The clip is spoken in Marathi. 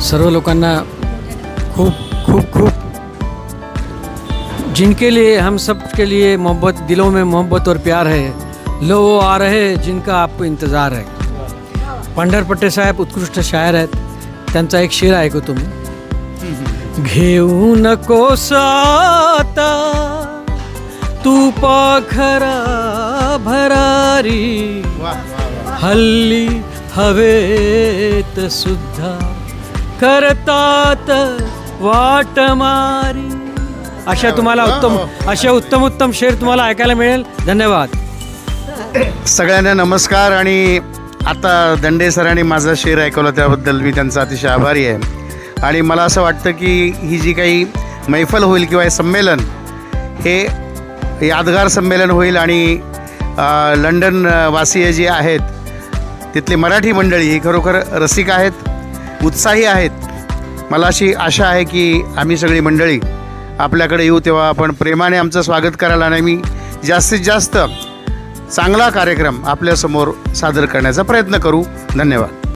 सर्व लोकांना खूप खूप खूप, जिनके लिए हम सब के लिए मोहब्बत, दिलों में मोहब्बत और प्यार है, लो वो आ रहे जिनका आपको इंतज़ार है. पंढरपट्टे साहेब उत्कृष्ट शायर आहेत. त्यांचा एक शेर ऐकू तुम्ही. घेऊ नकोस आता तू पाखरा भरारी, हल्ली हवेत सुद्धा करतात वाटमारी. अशा तुम्हाला उत्तम शेर तुम्हाला ऐकायला मिळेल. धन्यवाद. सगळ्यांना नमस्कार. आणि आता दंडे सरांनी माझा शेर ऐकवला त्याबद्दल मी त्यांचा अतिशय आभारी आहे. आणि मला असं वाटतं की ही जी काही मैफल होईल किंवा हे संमेलन हे यादगार संमेलन होईल. आणि लंडन वासीय जी आहेत तिथली मराठी मंडळी ही खरोखर रसिक आहेत, उत्साही आहेत. मला अशी आशा आहे की आम्ही सगळी मंडळी आपल्याकडे येऊ तेव्हा आपण प्रेमाने आमचं स्वागत करायला आणि मी जास्तीत जास्त चांगला कार्यक्रम आपल्यासमोर सादर करण्याचा प्रयत्न करू. धन्यवाद.